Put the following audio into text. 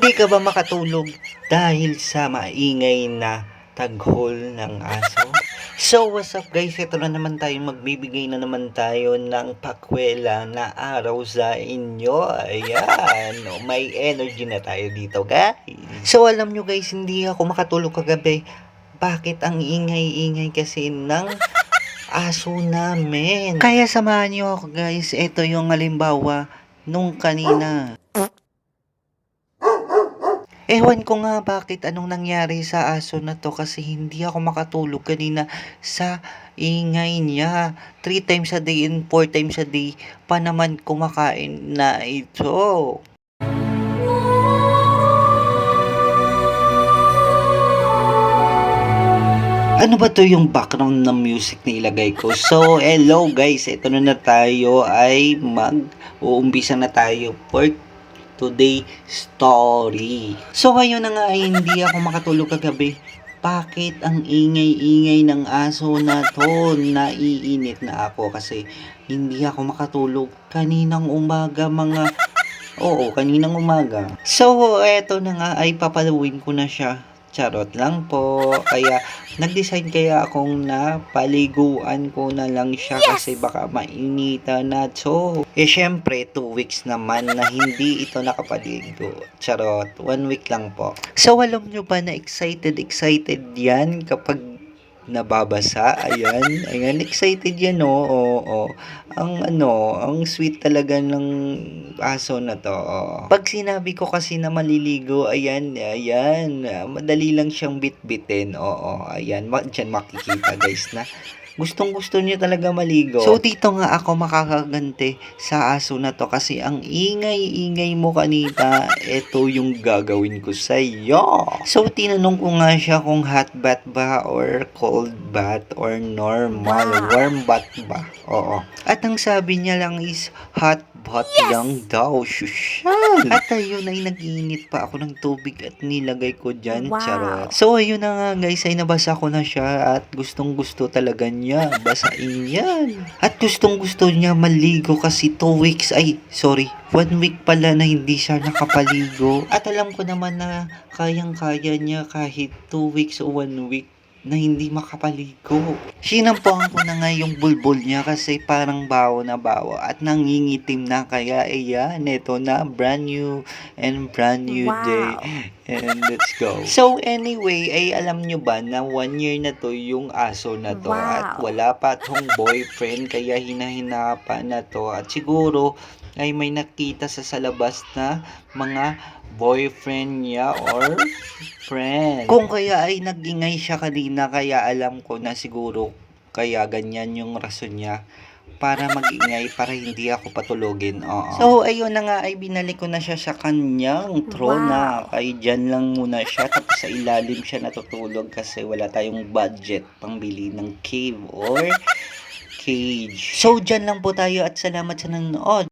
Hindi ka ba makatulog dahil sa maingay na taghol ng aso? So, what's up guys? Ito na naman tayo, magbibigay na naman tayo ng pakwela na araw sa inyo. Ayan, may energy na tayo dito guys. So, alam nyo guys, hindi ako makatulog kagabi. Bakit ang ingay-ingay kasi ng aso namin? Kaya samahan nyo ako guys. Ito yung halimbawa nung kanina. Ewan ko nga bakit anong nangyari sa aso na to kasi hindi ako makatulog kanina sa ingay niya. 3 times a day and 4 times a day pa naman kumakain na ito. Ano ba to yung background ng music na ilagay ko? So, hello guys, ito na tayo ay mag-uumpisa na tayo for today story. So ngayon na nga ay hindi ako makatulog kagabi. Bakit ang ingay-ingay ng aso na to? Naiinit na ako kasi hindi ako makatulog kaninang umaga kaninang umaga. So eto na nga ay papaluin ko na siya. Charot lang po. Kaya nag-decide kaya akong napaliguan ko na lang siya kasi baka mainitan na to. Syempre 2 weeks naman na hindi ito nakapaligo. Charot, 1 week lang po. So alam nyo ba na excited yan kapag nababasa? Ayan, excited yan, oo. Ang sweet talaga ng aso na to. Pag sinabi ko kasi na maliligo, ayan, madali lang siyang bitbitin, ayan, dyan makikita guys na gustong-gusto niya talaga maligo. So, dito nga ako makakaganti sa aso na to kasi ang ingay-ingay mo kanina, ito yung gagawin ko sa iyo. So, tinanong ko nga siya kung hot bath ba or cold bath or normal warm bath ba. Oo. At ang sabi niya lang is hot bath lang daw. Shushal. At ayun ay nag-iinit pa ako ng tubig at nilagay ko dyan. Charot. So, ayun na nga guys, ay nabasa ko na siya at gustong-gusto talaga niya. Basain yan. At gustong-gusto niya maligo kasi 1 week pala na hindi siya nakapaligo. At alam ko naman na kayang-kaya niya kahit 2 weeks o 1 week na hindi makapaligo. Sinampuan ko na nga yung bulbul niya kasi parang bawo na bawo at nangingitim na kaya ayan, ito na brand new day. And let's go. So anyway, ay alam nyo ba na 1 year na to yung aso na to at wala pa tong boyfriend kaya hinahinapan na to at siguro ay may nakita sa labas na mga boyfriend niya or friend. Kung kaya ay nagingay siya kanina kaya alam ko na siguro kaya ganyan yung rason niya para mag-ingay para hindi ako patulogin. So ayun na nga ay binalik ko na siya sa kanyang trona. Ay dyan lang muna siya tapos sa ilalim siya natutulog kasi wala tayong budget pangbili ng cave or cage. So dyan lang po tayo at salamat sa nanonood.